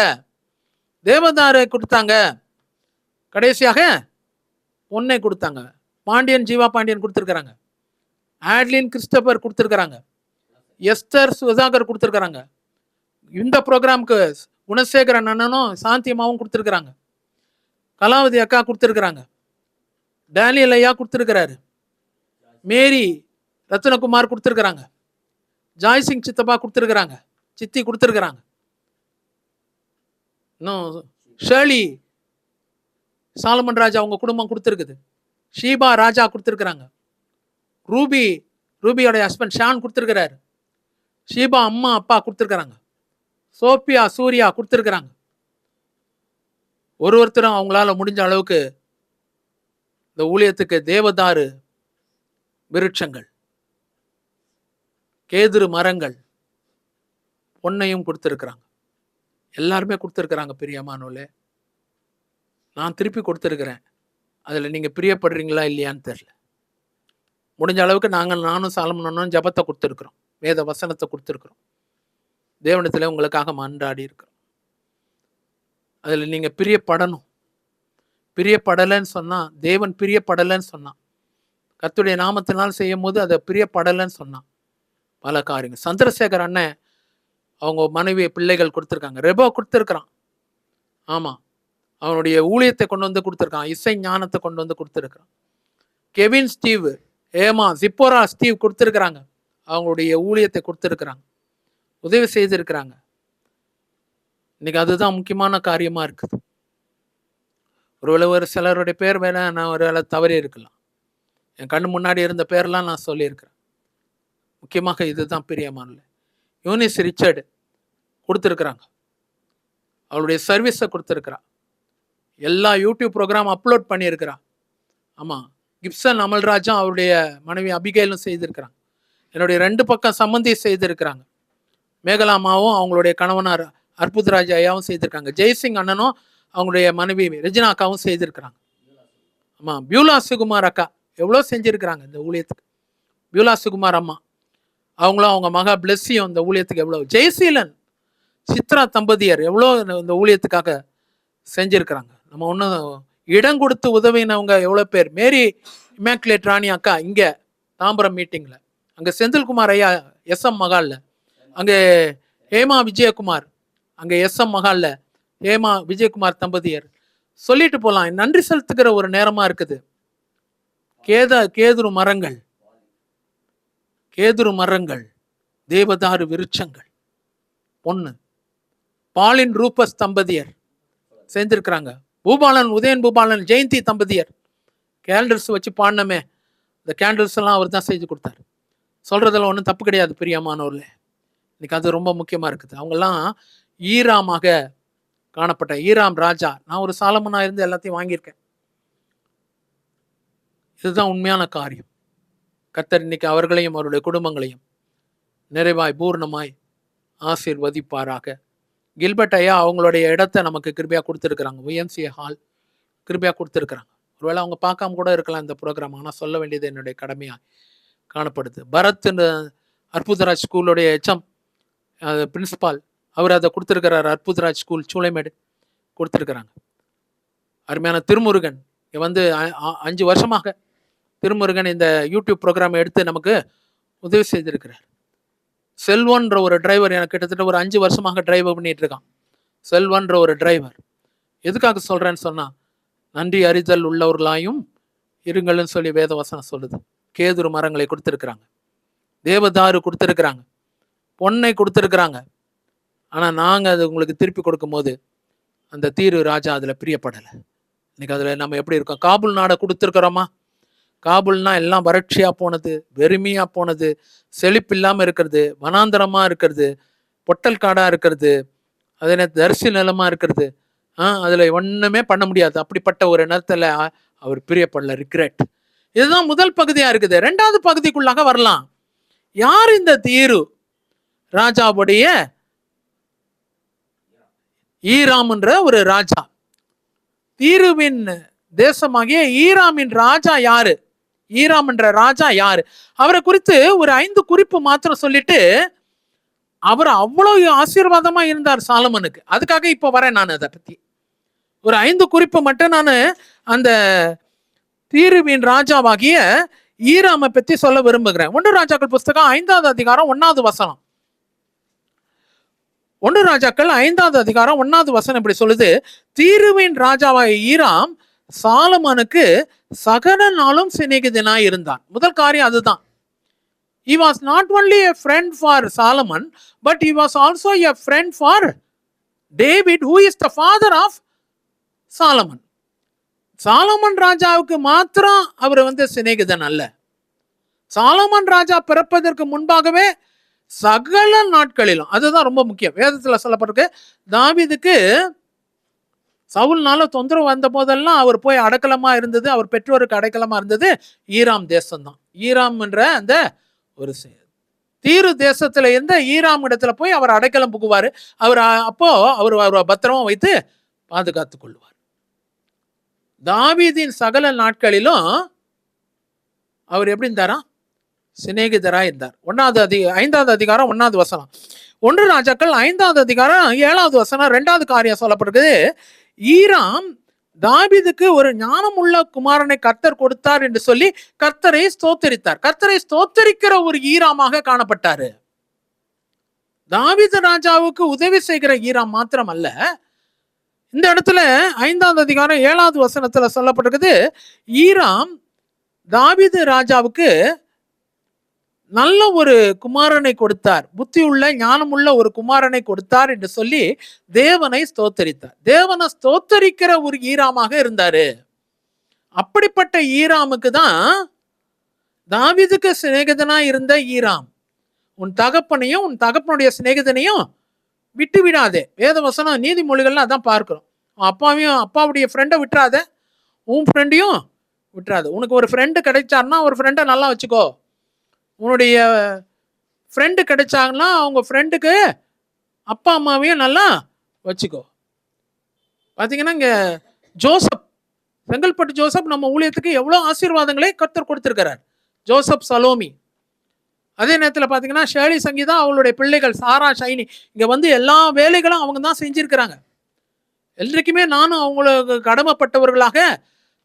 தேவதாரை கொடுத்தாங்க, கடைசியாக பொன்னை கொடுத்தாங்க. பாண்டியன், ஜீவா பாண்டியன் கொடுத்துருக்காங்க, ஆட்லின் கிறிஸ்டபர் கொடுத்துருக்காங்க, எஸ்தர் சுதாகர் கொடுத்துருக்காங்க, இந்த ப்ரோக்ராமுக்கு குணசேகரன் அண்ணனும் சாந்தியம்மாவும் கொடுத்துருக்குறாங்க, கலாவதி அக்கா கொடுத்துருக்குறாங்க, டேனியல் ஐயா கொடுத்துருக்கிறாரு, மேரி ரத்னகுமார் கொடுத்துருக்குறாங்க, ஜாய்சிங் சித்தப்பா கொடுத்துருக்குறாங்க, சித்தி கொடுத்துருக்குறாங்க, இன்னும் ஷேர்லி சாலமன் ராஜா அவங்க குடும்பம் கொடுத்துருக்குது, ஷீபா ராஜா கொடுத்துருக்குறாங்க, ரூபியோட ஹஸ்பண்ட் ஷான் கொடுத்துருக்கிறாரு, ஷீபா அம்மா அப்பா கொடுத்துருக்குறாங்க, சோபியா சூர்யா கொடுத்துருக்குறாங்க. ஒருத்தரும் அவங்களால முடிஞ்ச அளவுக்கு இந்த ஊழியத்துக்கு தேவதாரு விருட்சங்கள், கேதுரு மரங்கள், பொன்னையும் கொடுத்துருக்குறாங்க. எல்லாருமே கொடுத்துருக்குறாங்க. பிரியமானோலே, நான் திருப்பி கொடுத்துருக்குறேன். அதில் நீங்கள் பிரியப்படுறீங்களா இல்லையான்னு தெரியல. முடிஞ்ச அளவுக்கு நானும் சாலமனும் ஜபத்தை கொடுத்துருக்குறோம், வேத வசனத்தை கொடுத்துருக்குறோம், தேவனத்தில் உங்களுக்காக மன்றாடி இருக்கிறோம். அதில் நீங்கள் பிரியப்படணும். பிரியப்படலைன்னு சொன்னால், தேவன் பிரியப்படலைன்னு சொன்னான், கர்த்தருடைய நாமத்தினால் செய்யும் போது அதை பிரியப்படலைன்னு சொன்னான். பல காரியங்கள். சந்திரசேகர் அண்ணன் அவங்க மனைவி பிள்ளைகள் கொடுத்துருக்காங்க, ரெபோ கொடுத்துருக்குறான். ஆமாம், அவனுடைய ஊழியத்தை கொண்டு வந்து கொடுத்துருக்கான், இசை ஞானத்தை கொண்டு வந்து கொடுத்துருக்குறான். கெவின் ஸ்டீவ், ஏமா ஜிப்போரா ஸ்டீவ் கொடுத்துருக்குறாங்க, அவங்களுடைய ஊழியத்தை கொடுத்துருக்குறாங்க, உதவி செய்திருக்கிறாங்க. இன்னைக்கு அதுதான் முக்கியமான காரியமா இருக்குது. ஒரு சிலருடைய பேர் வேணா நான் ஒரு வேளை தவறி இருக்கலாம், என் கண்ணு முன்னாடி இருந்த பேர்லாம் நான் சொல்லியிருக்கிறேன். முக்கியமாக இதுதான் பிரியமானல. யூனிஸ் ரிச்சர்டு கொடுத்துருக்குறாங்க, அவளுடைய சர்வீஸை கொடுத்துருக்குறா, எல்லா யூடியூப் ப்ரோக்ராம் அப்லோட் பண்ணியிருக்கிறா. ஆமாம், கிப்சன் அமல்ராஜும் அவருடைய மனைவி அபிகேலும் செய்திருக்கிறாங்க. என்னுடைய 2 பக்கம் சம்பந்தி செய்திருக்கிறாங்க. மேகலாமாவும் அவங்களுடைய கணவனார் அற்புதராஜ் ஐயாவும் செய்திருக்காங்க. ஜெய்சிங் அண்ணனும் அவங்களுடைய மனைவி ரெஜினா அக்காவும் செய்திருக்கிறாங்க. ஆமாம், பியூலா சுகுமார் அக்கா எவ்வளோ செஞ்சுருக்கிறாங்க இந்த ஊழியத்துக்கு. பியூலா சுகுமார் அம்மா அவங்களும் அவங்க மகா பிளெஸ்ஸியும் இந்த ஊழியத்துக்கு எவ்வளோ. ஜெய்சீலன் சித்ரா தம்பதியர் எவ்வளோ இந்த ஊழியத்துக்காக செஞ்சுருக்கிறாங்க. நம்ம ஒன்றும் இடம் கொடுத்து உதவினவங்க எவ்வளோ பேர். மேரி இமேக்குலேட் ராணி அக்கா இங்கே தாம்பரம் மீட்டிங்கில் அங்கே செந்தில்குமார் ஐயா எஸ்எம் மகாலில், அங்கே ஹேமா விஜயகுமார், அங்கே எஸ்எம் மகாலில் ஹேமா விஜயகுமார் தம்பதியர். சொல்லிட்டு போகலாம். நன்றி செலுத்துகிற ஒரு நேரமாக இருக்குது. கேதுரு மரங்கள், கேதுரு மரங்கள், தேவதாரு விருட்சங்கள், பொண்ணு பாலின் ரூபஸ் தம்பதியர் செஞ்சிருக்கிறாங்க. பூபாலன், உதயன் பூபாலன், ஜெயந்தி தம்பதியர் கேண்டல்ஸ் வச்சு பாடினமே, இந்த கேண்டல்ஸ் எல்லாம் அவர் தான் செஞ்சு கொடுத்தாரு. சொல்றதெல்லாம் ஒன்றும் தப்பு கிடையாது பிரியமானவர்களே. இன்னைக்கு அது ரொம்ப முக்கியமா இருக்குது. அவங்கெல்லாம் ஈராமாக காணப்பட்ட ஈராம் ராஜா. நான் ஒரு சாலமனா இருந்து எல்லாத்தையும் வாங்கியிருக்கேன். இதுதான் உண்மையான காரியம். கர்த்தர் இன்னைக்கு அவர்களையும் அவருடைய குடும்பங்களையும் நிறைவாய் பூர்ணமாய் ஆசீர்வதிப்பாராக. கில்பர்ட் ஐயா அவங்களுடைய இடத்த நமக்கு கிருபையா கொடுத்துருக்குறாங்க. YMCA ஹால் கிருபையா கொடுத்துருக்குறாங்க. ஒருவேளை அவங்க பார்க்காம கூட இருக்கலாம் இந்த ப்ரோக்ராம், ஆனால் சொல்ல வேண்டியது என்னுடைய கடமையாக காணப்படுது. பரத் அற்புதராஜ் ஸ்கூலுடைய HM பிரின்சிபால், அவர் அதை கொடுத்துருக்கிறார். அற்புதராஜ் ஸ்கூல் சூளைமேடு கொடுத்துருக்குறாங்க. அருமையான திருமுருகன் வந்து 5 வருஷமாக திருமுருகன் இந்த யூடியூப் ப்ரோக்ராம் எடுத்து நமக்கு உதவி செய்திருக்கிறார். செல்வன்ற ஒரு டிரைவர் எனக்கு கிட்டத்தட்ட ஒரு 5 வருஷமாக டிரைவர் பண்ணிட்டு இருக்கான். செல்வன்ற ஒரு டிரைவர். எதுக்காக சொல்றேன்னு சொன்னா, நன்றி அறிதல் உள்ளவர்களாயும் இருங்கள்னு சொல்லி வேதவசனம் சொல்லுது. கேதுரு மரங்களை கொடுத்துருக்குறாங்க, தேவதாரு கொடுத்துருக்குறாங்க, பொன்னை கொடுத்துருக்குறாங்க. ஆனால் நாங்கள் அது உங்களுக்கு திருப்பி கொடுக்கும் போது அந்த தீரு ராஜா அதில் பிரியப்படலை. இன்னைக்கு அதில் நம்ம எப்படி இருக்கோம்? காபுல் நாடை கொடுத்துருக்குறோமா? காபுல்னா எல்லாம் வறட்சியாக போனது, வெறுமையாக போனது, செழிப்பில்லாமல் இருக்கிறது, வனாந்தரமாக இருக்கிறது, பொட்டல் காடாக இருக்கிறது, அதே தரிசி நிலமாக இருக்கிறது. அதில் ஒன்றுமே பண்ண முடியாது. அப்படிப்பட்ட ஒரு நேரத்தில் அவர் பிரியப்படல. ரிக்ரெட். இதுதான் முதல் பகுதியாக இருக்குது. 2வது பகுதிக்குள்ளாக வரலாம். யார் இந்த தீரு ராஜாவுடைய ஈராம்ன்ற ஒரு ராஜா? தீருவின் தேசமாகிய ஈராமின் ராஜா யாரு? ஈராம் என்ற ராஜா யாரு? அவரை குறித்து ஒரு 5 குறிப்பு மாத்திரம் சொல்லிட்டு, அவர் அவ்வளவு ஆசீர்வாதமா இருந்தார் சாலமனுக்கு. அதுக்காக இப்ப வரேன் நான். அதை பத்தி ஒரு 5 குறிப்பு மட்டும் நான் அந்த தீருவின் ராஜாவாகிய ஈராமை பத்தி சொல்ல விரும்புகிறேன். 1 ராஜாக்கள் புஸ்தகம் 5வது அதிகாரம் 1வது வசனம். 1 ராஜாக்கள் 5வது அதிகாரம் 1வது வசனம் இப்படி சொல்லுது: தீருவின் ராஜாவாகிய ஈராம் சாலமனுக்கு சகல நாளும் சிநேகிதனாய் இருந்தான். முதல் காரியம் அதுதான். He was not only a friend for Solomon, but he was also a friend for David, who is the father of Solomon. Solomon ராஜாவுக்கு மாத்திரம் அவர் சிநேகிதன் அல்ல. சாலமன் ராஜா பிறப்பதற்கு முன்பாகவே சகல நாட்களிலும், அதுதான் ரொம்ப முக்கியம். வேதத்துல சொல்லப்பட்டிருக்கு, தாவீதுக்கு சவுல்னால தொந்தரவு வந்த போதெல்லாம் அவர் போய் அடைக்கலமா இருந்தது, அவர் பெற்றோருக்கு அடைக்கலமா இருந்தது ஈராம் தேசம்தான். ஈராம் என்ற அந்த ஒரு தீரு தேசத்துல இருந்த ஈராம் இடத்துல போய் அவர் அடைக்கலம் புகுவாரு. அவர் அப்போ அவர் பத்திரமா வைத்து பாதுகாத்து கொள்வார். தாவீதின் சகல நாட்களிலும் அவர் எப்படி இருந்தாரா? சிநேகிதராக இருந்தார். 5வது அதிகாரம் 1வது வசனம். 1 ராஜாக்கள் 5வது அதிகாரம் 7வது வசனம் 2வது காரியம் சொல்லப்பட்டிருக்குது. ஈராம் தாவீதுக்கு ஒரு ஞானமுள்ள குமாரனை கர்த்தர் கொடுத்தார் என்று சொல்லி கர்த்தரை ஸ்தோத்தரித்தார். கர்த்தரை ஸ்தோத்தரிக்கிற ஒரு ஈராமாக காணப்பட்டாரு. தாவீது ராஜாவுக்கு உதவி செய்கிற ஈராம் மாத்திரம் அல்ல. இந்த இடத்துல 5வது அதிகாரம் 7வது வசனத்துல சொல்லப்பட்டிருக்குது, ஈராம் தாவீது ராஜாவுக்கு நல்ல ஒரு குமாரனை கொடுத்தார், புத்தி உள்ள ஞானமுள்ள ஒரு குமாரனை கொடுத்தார் என்று சொல்லி தேவனை ஸ்தோத்தரித்தார். தேவனை ஸ்தோத்தரிக்கிற ஒரு ஈராமாக இருந்தாரு. அப்படிப்பட்ட ஈராமுக்கு தான் தாவீதுக்கு சிநேகிதனா இருந்த ஈராம், உன் தகப்பனையும் உன் தகப்பனுடைய சிநேகிதனையும் விட்டு விடாதே. வேதவசனம் நீதிமொழிகள்லாம் அதான் பார்க்கிறோம். அப்பாவுடைய ஃப்ரெண்டை விட்டுறாத, உன் ஃப்ரெண்டையும் விட்டுறாது. உனக்கு ஒரு ஃப்ரெண்டு கிடைச்சாருன்னா ஒரு ஃப்ரெண்டை நல்லா வச்சுக்கோ. உன்னுடைய ஃப்ரெண்டு கிடைச்சாங்கன்னா அவங்க ஃப்ரெண்டுக்கு அப்பா அம்மாவையும் நல்லா வச்சுக்கோ. பார்த்தீங்கன்னா இங்கே ஜோசப், செங்கல்பட்டு ஜோசப் நம்ம ஊழியத்துக்கு எவ்வளோ ஆசீர்வாதங்களை கர்த்தர் கொடுத்துருக்கிறார். ஜோசப் சலோமி. அதே நேரத்தில் பார்த்தீங்கன்னா ஷேலி சங்கீதா, அவளுடைய பிள்ளைகள் சாரா ஷைனி இங்கே எல்லா வேலைகளும் அவங்க தான் செஞ்சிருக்கிறாங்க. என்றைக்குமே நானும் அவங்களுக்கு கடமைப்பட்டவர்களாக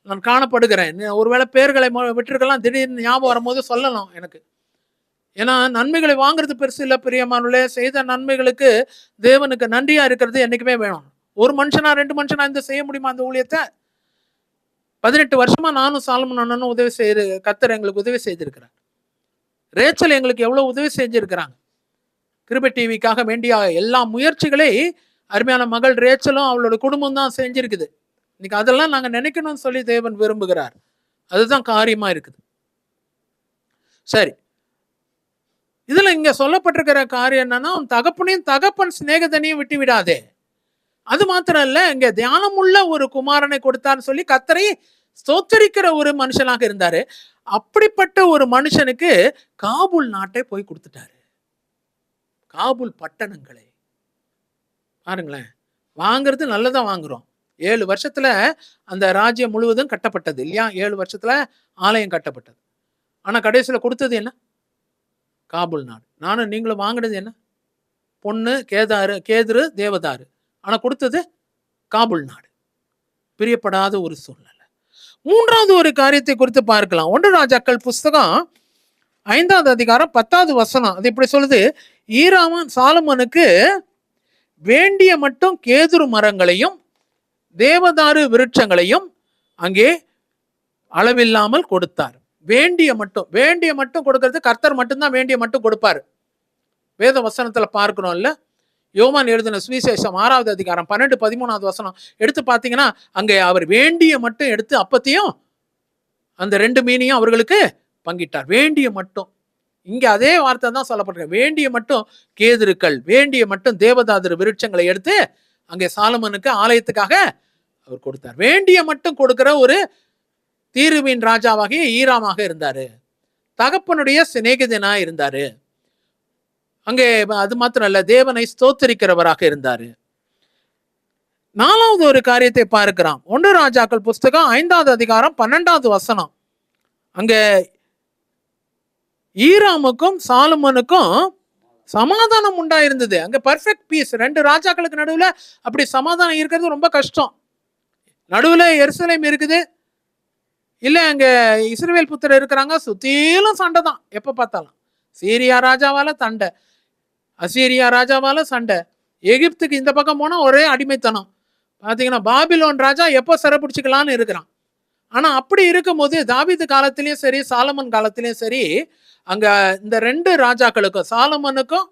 நான் காணப்படுகிறேன். ஒருவேளை பேர்களை விட்டுருக்கலாம், திடீர்னு ஞாபகம் வரும்போது சொல்லலாம் எனக்கு. ஏன்னா நன்மைகளை வாங்குறது பெருசு இல்லை பிரியமானவர்களே. செய்த நன்மைகளுக்கு தேவனுக்கு நன்றியா இருக்கிறது என்னைக்குமே வேணும். ஒரு மனுஷனா 2 மனுஷனா இந்த செய்ய முடியுமா அந்த ஊழியத்தை? 18 வருஷமா நானும் சாலமன் அண்ணனும் உதவி செய்து கர்த்தர் எங்களுக்கு உதவி செய்திருக்கிறார். ரேச்சல் எங்களுக்கு எவ்வளவு உதவி செஞ்சிருக்கிறாங்க. கிருபை டிவிக்காக வேண்டிய எல்லா முயற்சிகளை அருமையான மகள் ரேச்சலும் அவளோட குடும்பம் தான் செஞ்சிருக்குது. இன்னைக்கு அதெல்லாம் நாங்க நினைக்கணும்னு சொல்லி தேவன் விரும்புகிறார். அதுதான் காரியமா இருக்குது. சரி, இதுல இங்க சொல்லப்பட்டிருக்கிற காரியம் என்னன்னா, உன் தகப்பனையும் தகப்பன் சிநேகிதனையும் விட்டு விடாதே. அது மாத்திரம் இல்ல, இங்க தியானமுள்ள ஒரு குமாரனை கொடுத்தான்னு சொல்லி கர்த்தரை ஸ்தோத்தரிக்கிற ஒரு மனுஷனாக இருந்தாரு. அப்படிப்பட்ட ஒரு மனுஷனுக்கு காபூல் நாட்டை போய் கொடுத்துட்டாரு. காபூல் பட்டணங்களை பாருங்களேன். வாங்குறது நல்லதா வாங்குறோம். 7 வருஷத்துல அந்த ராஜ்யம் முழுவதும் கட்டப்பட்டது இல்லையா? 7 வருஷத்துல ஆலயம் கட்டப்பட்டது. ஆனா கடைசியில கொடுத்தது என்ன? காபூல் நாடு. நானும் நீங்களும் வாங்கினது என்ன? பொண்ணு கேதுரு தேவதாரு. ஆனா கொடுத்தது காபூல் நாடு. பிரியப்படாத ஒரு சூழ்நிலை. 3வது ஒரு காரியத்தை குறித்து பார்க்கலாம். 1 ராஜாக்கள் புஸ்தகம் 5வது அதிகாரம் 10வது வசனம். அது இப்படி சொல்லுது, ஈராமன் சாலமோனுக்கு வேண்டிய மட்டும் கேதுரு மரங்களையும் தேவதாரு விருட்சங்களையும் அங்கே அளவில்லாமல் கொடுத்தார். வேண்டிய மட்டும் கொடுக்கறது கர்த்தர் மட்டும்தான் வேண்டிய மட்டும் கொடுப்பாரு. வேத வசனத்துல பார்க்கணும் இல்ல? யோவான் எழுதின சுவிசேஷம் 6வது அதிகாரம் 12, 13வது வசனம் எடுத்து பார்த்தீங்கன்னா, அங்கே அவர் வேண்டிய மட்டும் எடுத்து அப்பத்தையும் அந்த 2 மீனையும் அவர்களுக்கு பங்கிட்டார். வேண்டிய மட்டும். இங்க அதே வார்த்தை தான் சொல்லப்பட்டிருக்கு. வேண்டிய மட்டும் கேதுருக்கள், வேண்டிய மட்டும் தேவதாரு விருட்சங்களை எடுத்து அங்கே சாலமோனுக்கு ஆலயத்துக்காக அவர் கொடுத்தார். வேண்டிய மட்டும் கொடுக்கிற ஒரு தீருவின் ராஜாவாகிய ஈராமாக இருந்தாரு. தகப்பனுடைய சிநேகிதனா இருந்தாரு. அங்கே அது மாத்திரம் அல்ல, தேவனை ஸ்தோத்தரிக்கிறவராக இருந்தாரு. 4வது ஒரு காரியத்தை பார்க்கிறோம். 1 ராஜாக்கள் புஸ்தகம் 5வது அதிகாரம் 12வது வசனம். அங்க ஈராமுக்கும் சாலமோனுக்கும் சமாதானம் உண்டாயிருந்தது. அங்க பர்ஃபெக்ட் பீஸ். 2 ராஜாக்களுக்கு நடுவுல அப்படி சமாதானம் இருக்கிறது ரொம்ப கஷ்டம். நடுவுல எருசலேம் இருக்குது, இல்ல அங்க இஸ்ரவேல் புத்திரர் இருக்கிறாங்க. சுத்திலும் சண்டை தான் எப்ப பார்த்தாலும். சீரியா ராஜாவால சண்டை, அசீரியா ராஜாவால சண்டை. எகிப்துக்கு இந்த பக்கம் போனா ஒரே அடிமைத்தனம். பாத்தீங்கன்னா பாபிலோன் ராஜா எப்போ சிறப்பிடிச்சுக்கலான்னு இருக்கிறான். ஆனா அப்படி இருக்கும்போது தாவீது காலத்திலயும் சரி, சாலமன் காலத்திலயும் சரி, அங்க இந்த 2 ராஜாக்களுக்கும், சாலமனுக்கும்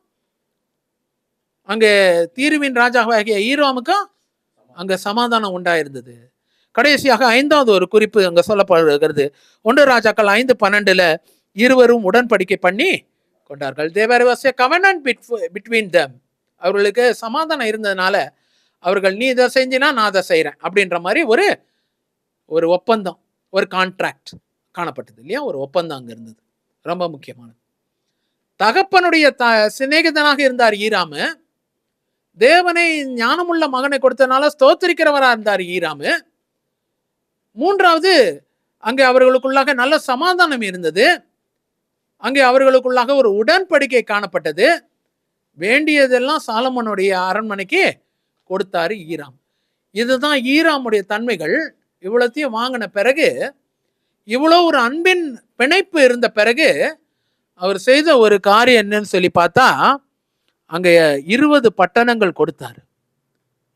அங்க தீருவின் ராஜாவாகிய ஈராமுக்கும் அங்க சமாதானம் உண்டாயிருந்தது. கடைசியாக 5வது ஒரு குறிப்பு அங்க சொல்லப்படுகிறது. 1 ராஜாக்கள் 5:12 இருவரும் உடன்படிக்கை பண்ணி கொண்டார்கள். There was a covenant between them. அவர்களுக்கு சமாதானம் இருந்ததுனால அவர்கள் நீ இதை செஞ்சினா நான் அதை செய்யறேன் அப்படின்ற மாதிரி ஒரு ஒப்பந்தம், ஒரு கான்ட்ராக்ட் காணப்பட்டது இல்லையா? ஒரு ஒப்பந்தம் அங்க இருந்தது. ரொம்ப முக்கியமானது. தகப்பனுடைய சிநேகிதனாக இருந்தார் ஈராமு. தேவனை ஞானமுள்ள மகனை கொடுத்தனால ஸ்தோத்திரிக்கிறவரா இருந்தார் ஈராமு. 3வது அங்கே அவர்களுக்குள்ளாக நல்ல சமாதானம் இருந்தது. அங்கே அவர்களுக்குள்ளாக ஒரு உடன்படிக்கை காணப்பட்டது. வேண்டியதெல்லாம் சாலமோனுடைய அரண்மனைக்கு கொடுத்தாரு ஈராம். இதுதான் ஈராமுடைய தன்மைகள். இவ்வளத்தையும் வாங்கின பிறகு, இவ்வளோ ஒரு அன்பின் பிணைப்பு இருந்த பிறகு அவர் செய்த ஒரு காரியம் என்னன்னு சொல்லி பார்த்தா, அங்க 20 பட்டணங்கள் கொடுத்தாரு.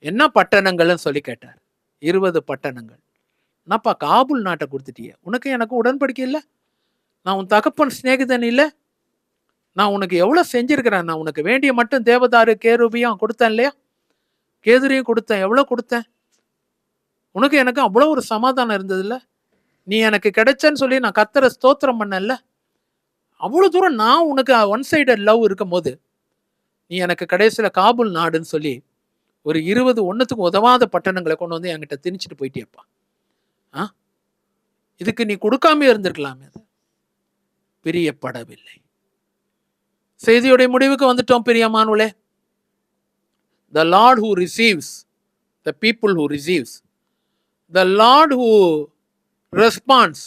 என்ன பட்டணங்கள்னு சொல்லி கேட்டார். 20 பட்டணங்கள். என்னப்பா காபூல் நாட்டை கொடுத்துட்டிய, உனக்கு எனக்கு உடன்படிக்கை இல்லை, நான் உன் தகப்பன் சிநேகிதன் இல்லை, நான் உனக்கு எவ்வளோ செஞ்சிருக்கிறேன், நான் உனக்கு வேண்டிய மட்டும் தேவதாரு கேருபியும் கொடுத்தேன் இல்லையா, கேதுரையும் கொடுத்தேன், எவ்வளோ கொடுத்தேன், உனக்கு எனக்கு அவ்வளோ ஒரு சமாதானம் இருந்தது இல்லை, நீ எனக்கு கிடைச்சேன்னு சொல்லி நான் கர்த்தரை ஸ்தோத்திரம் பண்ணல, அவ்வளோ தூரம் நான் உனக்கு ஒன் சைடட் லவ் இருக்கும் போது நீ எனக்கு கடைசியில் காபூல் நாடுன்னு சொல்லி ஒரு 20 ஒன்றுத்துக்கு உதவாத பட்டணங்களை கொண்டு வந்து என்கிட்ட திணிச்சிட்டு போயிட்டியப்பா. இதுக்கு நீ கொடுக்காம இருந்திருக்கலாமே. பிரியப்படவில்லை. செய்தியுடைய முடிவுக்கு வந்துட்டோம் பிரியமானவர்களே. The Lord who receives, the people who receives, the Lord who responds,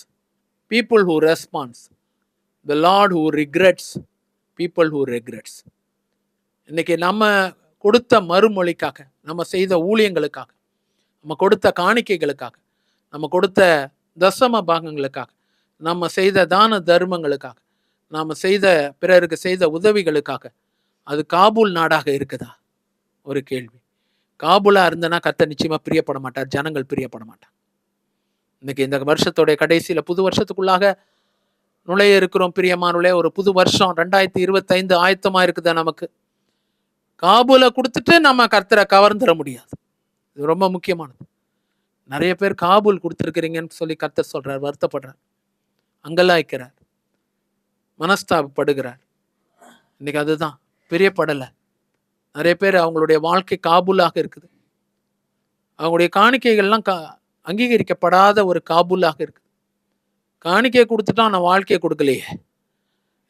people who responds, the Lord who regrets, people who regrets. இன்னைக்கு நம்ம கொடுத்த மறுமொழிக்காக, நம்ம செய்த ஊழியங்களுக்காக, நம்ம கொடுத்த காணிக்கைகளுக்காக, நம்ம கொடுத்த தசம பாகங்களுக்காக, நம்ம செய்த தான தர்மங்களுக்காக, நாம் செய்த பிறருக்கு செய்த உதவிகளுக்காக அது காபூல் நாடாக இருக்குதா? ஒரு கேள்வி. காபூலாக இருந்தனா கர்த்தர் நிச்சயமாக பிரியப்பட மாட்டார், ஜனங்கள் பிரியப்பட மாட்டார். இன்னைக்கு இந்த வருஷத்தோடைய கடைசியில் புது வருஷத்துக்குள்ளாக நுழைய இருக்கிறோம் பிரியமானவர்களே. ஒரு புது வருஷம் 2025 ஆயத்தமாக இருக்குதா நமக்கு? காபூலை கொடுத்துட்டு நம்ம கர்த்தரை கவர்ந்துட முடியாது. இது ரொம்ப முக்கியமானது. நிறைய பேர் காபூல் கொடுத்துருக்கிறீங்கன்னு சொல்லி கர்த்தர் சொல்றார், வருத்தப்படுறார், அங்கலாய்க்கிறார், மனஸ்தாபப்படுகிறார். இன்னைக்கு அதுதான் பிரியப்படலை. நிறைய பேர் அவங்களுடைய வாழ்க்கை காபூலாக இருக்குது. அவங்களுடைய காணிக்கைகள்லாம் அங்கீகரிக்கப்படாத ஒரு காபூலாக இருக்குது. காணிக்கையை கொடுத்துட்டா நான் வாழ்க்கையை கொடுக்கலையே.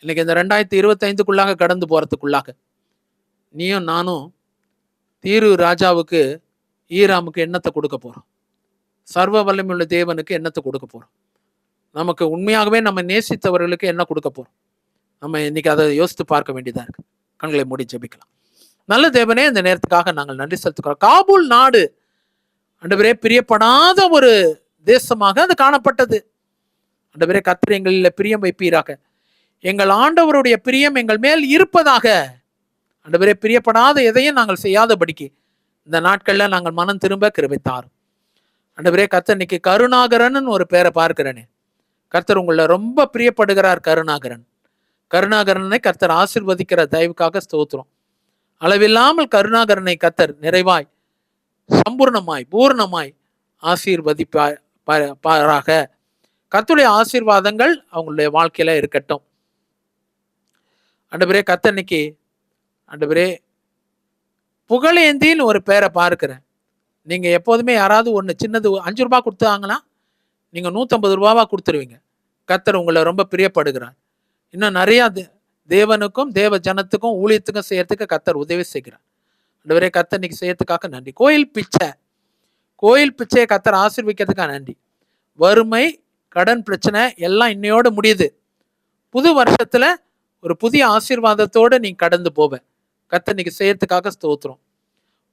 இன்னைக்கு இந்த 2025க்குள்ளாக கடந்து போறதுக்குள்ளாக நீயும் நானும் தீரு ராஜாவுக்கு ஈராமுக்கு எண்ணத்தை கொடுக்க போறோம். சர்வ வல்லமையுள்ள தேவனுக்கு எண்ணத்தை கொடுக்க போறோம். நமக்கு உண்மையாகவே நம்ம நேசித்தவர்களுக்கு என்ன கொடுக்க போறோம்? நம்ம இன்னைக்கு அதை யோசித்து பார்க்க வேண்டியதா இருக்கு. கண்களை மூடி ஜெபிக்கலாம். நல்ல தேவனே, இந்த நேரத்துக்காக நாங்கள் நன்றி செலுத்துக்கிறோம். காபூல் நாடு ஆண்டவரே பிரியப்படாத ஒரு தேசமாக அது காணப்பட்டது. ஆண்டவரே, கர்த்தர் எங்களில் பிரியம் வைப்பீராக. எங்கள் ஆண்டவருடைய பிரியம் எங்கள் மேல் இருப்பதாக. ஆண்டவரே, பிரியப்படாத எதையும் நாங்கள் செய்யாதபடிக்கு இந்த நாட்கள்ல நாங்கள் மனம் திரும்ப கிருபை தாரும். ஆண்டவரே, கர்த்தர் இன்னைக்கு கருணாகரன் ஒரு பேரை பார்க்கிறேனே. கர்த்தர் உங்களை ரொம்ப பிரியப்படுகிறார். கருணாகரனை கர்த்தர் ஆசீர்வதிக்கிற தயவுக்காக ஸ்தோத்திரம். அளவில்லாமல் கருணாகரனை கர்த்தர் நிறைவாய், சம்பூர்ணமாய், பூர்ணமாய் ஆசீர்வதிப்பாராக. கர்த்தருடைய ஆசீர்வாதங்கள் அவங்களுடைய வாழ்க்கையில இருக்கட்டும். ஆண்டவரே, கர்த்தர் இன்னைக்கு ஆண்டவரே புகழேந்தின்னு ஒரு பேரை பார்க்கிறேன். நீங்க எப்போதுமே யாராவது ஒன்று சின்னது 5 ரூபாய் கொடுத்தாங்கன்னா நீங்க 150 ரூபாவா கொடுத்துருவீங்க. கர்த்தர் உங்களை ரொம்ப பிரியப்படுகிறார். இன்னும் நிறைய தேவனுக்கும் தேவ ஜனத்துக்கும் ஊழியத்துக்கும் செய்யறதுக்கு கர்த்தர் உதவி செய்கிறார். ஆண்டவரே, கர்த்தர் இன்னைக்கு செய்யறதுக்காக நன்றி. கோயில் பிச்சையை கர்த்தர் ஆசீர்வதிக்கிறதுக்காக நன்றி. வறுமை, கடன் பிரச்சனை எல்லாம் இன்னையோட முடியுது. புது வருஷத்துல ஒரு புதிய ஆசீர்வாதத்தோடு நீ கடந்து போவ. கர்த்தர் இன்னைக்கு செய்யறதுக்காக ஸ்தோத்திரம்.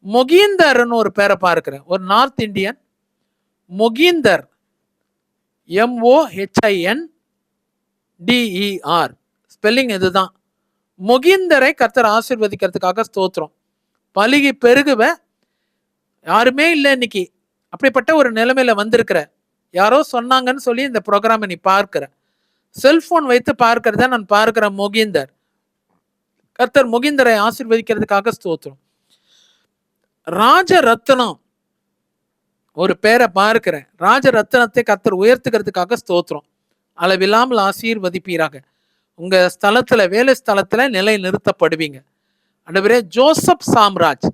மொகீந்தர்னு ஒரு பேரை பார்க்கிறேன். ஒரு நார்த் இந்தியன் மொகீந்தர், MOHINDER, ஸ்பெல்லிங் இதுதான். மொகீந்தரை கர்த்தர் ஆசீர்வதிக்கிறதுக்காக ஸ்தோத்திரம். பலுகி பெருகுவ, யாருமே இல்லை இன்னைக்கு. அப்படிப்பட்ட ஒரு நிலைமையில வந்திருக்கிற, யாரோ சொன்னாங்கன்னு சொல்லி இந்த ப்ரோக்ராமை நீ பார்க்கிற, செல்போன் வைத்து பார்க்கிறத நான் பார்க்கிறேன். மொகீந்தர், கர்த்தர் மொகீந்தரை ஆசீர்வதிக்கிறதுக்காக ஸ்தோத்திரம். ராஜரத்னம் ஒரு பேரை பார்க்கிறேன். ராஜரத்னத்தை கர்த்தர் உயர்த்துக்கிறதுக்காக ஸ்தோத்திரம். அளவில்லாமல் ஆசீர்வதிப்பீராக. உங்க ஸ்தலத்துல, வேலை ஸ்தலத்துல நிலை நிறுத்தப்படுவீங்க. ஆண்டவரே, ஜோசப் சாம்ராஜ்,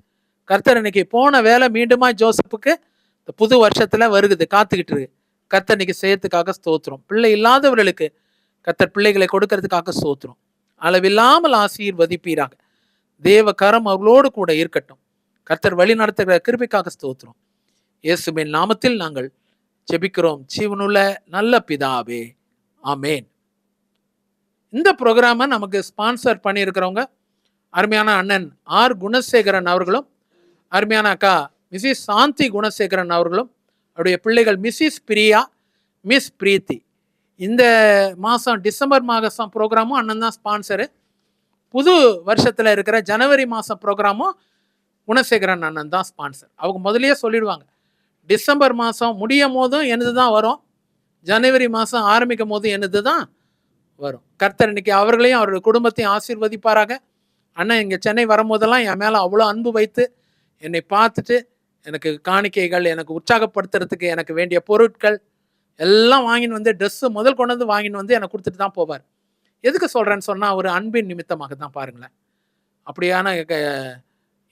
கர்த்தர் இன்னைக்கு போன வேலை மீண்டுமா ஜோசப்புக்கு இந்த புது வருஷத்துல வருகுது, காத்துக்கிட்டு இருக்கு. கர்த்தர் இன்னைக்கு செய்யறதுக்காக ஸ்தோத்திரம். பிள்ளை இல்லாதவர்களுக்கு கர்த்தர் பிள்ளைகளை கொடுக்கறதுக்காக ஸ்தோத்திரம். அளவில்லாமல் ஆசீர்வதிப்பீராக. தேவ கரம் அவர்களோடு கூட இருக்கட்டும். கர்த்தர் வழி நடத்துகிற கிருபைக்காக ஸ்தோத்திரம். இயேசுவின் நாமத்தில் நாங்கள் ஜெபிக்கிறோம் ஜீவனுள்ள நல்ல பிதாவே, ஆமேன். இந்த ப்ரோக்ராமை நமக்கு ஸ்பான்சர் பண்ணியிருக்கிறவங்க அருமையான அண்ணன் ஆர் குணசேகரன் அவர்களும், அருமையான அக்கா மிஸ்ஸஸ் சாந்தி குணசேகரன் அவர்களும், அவருடைய பிள்ளைகள் மிஸ்ஸஸ் பிரியா, மிஸ் பிரீத்தி. இந்த மாதம் டிசம்பர் மாதம் ப்ரோக்ராமும் அண்ணன் தான் ஸ்பான்சரு. புது வருஷத்தில் இருக்கிற ஜனவரி மாதம் ப்ரோக்ராமும் குணசேகரன் அண்ணன் தான் ஸ்பான்சர். அவங்க முதலியே சொல்லிடுவாங்க, டிசம்பர் மாதம் முடியும் போதும் எனது தான் வரும், ஜனவரி மாதம் ஆரம்பிக்கும் போதும் எனது தான் வரும். கர்த்தர் இன்னைக்கு அவர்களையும் அவருடைய குடும்பத்தையும் ஆசீர்வதிப்பாராக. அண்ணன் இங்கே சென்னை வரும்போதெல்லாம் என் மேலே அவ்வளோ அன்பு வைத்து என்னை பார்த்துட்டு எனக்கு காணிக்கைகள், எனக்கு உற்சாகப்படுத்துறதுக்கு எனக்கு வேண்டிய பொருட்கள் எல்லாம் வாங்கின்னு வந்து, ட்ரெஸ்ஸு முதல் கொண்டு வந்து வாங்கின்னு வந்து எனக்கு கொடுத்துட்டு தான் போவார். எதுக்கு சொல்கிறேன்னு சொன்னால், ஒரு அன்பின் நிமித்தமாக தான். பாருங்களேன், அப்படியான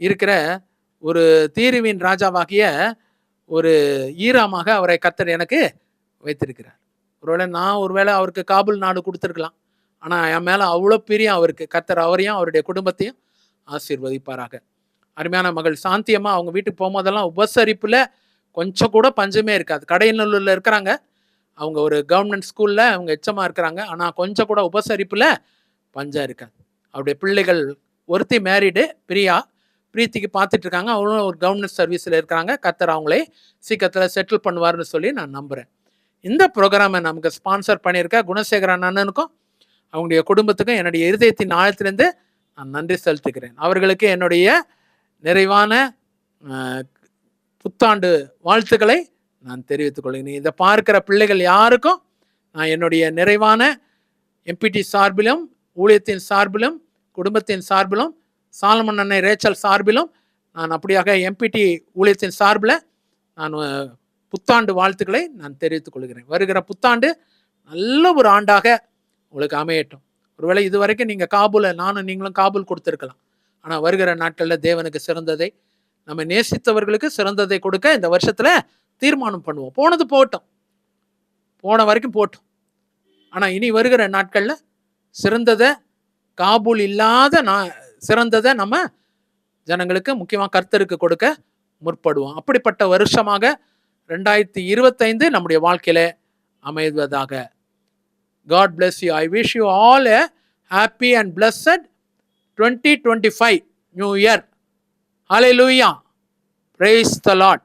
இருக்கிற ஒரு தீருவின் ராஜாவாகிய ஒரு ஈராமாக அவரை கர்த்தர் எனக்கு வைத்திருக்கிறார். ஒருவேளை அவருக்கு காபூல் நாடு கொடுத்துருக்கலாம். ஆனால் என் மேலே அவ்வளோ பிரியம் அவருக்கு. கர்த்தர் அவரையும் அவருடைய குடும்பத்தையும் ஆசீர்வதிப்பாராக. அருமையான மகள் சாந்தியம்மா அவங்க வீட்டுக்கு போகும்போதெல்லாம் உபசரிப்பில் கொஞ்சம் கூட பஞ்சமே இருக்காது. கடையநல்லூரில் இருக்கிறாங்க, அவங்க ஒரு கவர்மெண்ட் ஸ்கூலில் அவங்க எச்சமாக இருக்கிறாங்க. ஆனால் கொஞ்சம் கூட உபசரிப்பில் பஞ்சம் இருக்காது. அவருடைய பிள்ளைகள் ஒருத்தி மேரிடு, பிரியா, பிரீத்திக்கு பார்த்துட்டு இருக்காங்க. அவங்களும் ஒரு கவர்மெண்ட் சர்வீஸில் இருக்கிறாங்க. கர்த்தர் அவங்களே சீக்கிரத்தில் செட்டில் பண்ணுவார்னு சொல்லி நான் நம்புகிறேன். இந்த ப்ரோக்ராமை நமக்கு ஸ்பான்சர் பண்ணியிருக்க குணசேகரன் அண்ணனுக்கும் அவங்களுடைய குடும்பத்துக்கும் என்னுடைய இருதயத்தின் ஆழத்திலிருந்து நான் நன்றி செலுத்துகிறேன். அவர்களுக்கு என்னுடைய நிறைவான புத்தாண்டு வாழ்த்துக்களை நான் தெரிவித்துக் கொள்கிறேன். இதை பார்க்கிற பிள்ளைகள் யாருக்கும் நான் என்னுடைய நிறைவான எம்பிடி சார்பிலும், ஊழியத்தின் சார்பிலும், குடும்பத்தின் சார்பிலும், சாலமன் அன்னை ரேச்சல் சார்பிலும், நான் அப்படியாக எம்பிடி ஊழியத்தின் சார்பில் நான் புத்தாண்டு வாழ்த்துக்களை நான் தெரிவித்துக் கொள்கிறேன். வருகிற புத்தாண்டு நல்ல ஒரு ஆண்டாக உங்களுக்கு அமையட்டும். ஒருவேளை இதுவரைக்கும் நீங்கள் காபூலை, நானும் நீங்களும் காபூல் கொடுத்துருக்கலாம். ஆனால் வருகிற நாட்களில் தேவனுக்கு சிறந்ததை, நம்ம நேசித்தவர்களுக்கு சிறந்ததை கொடுக்க இந்த வருஷத்தில் தீர்மானம் பண்ணுவோம். போனது போட்டோம், போன வரைக்கும் போட்டோம். ஆனால் இனி வருகிற நாட்களில் சிறந்ததை, காபூல் இல்லாத சிறந்ததை நம்ம ஜனங்களுக்கு, முக்கியமாக கர்த்தருக்கு கொடுக்க முற்படுவோம். அப்படிப்பட்ட வருஷமாக 2025 நம்முடைய வாழ்க்கையில அமைவதாக. God bless you. I wish you all a happy and blessed 2025 New Year. Hallelujah. Praise the Lord.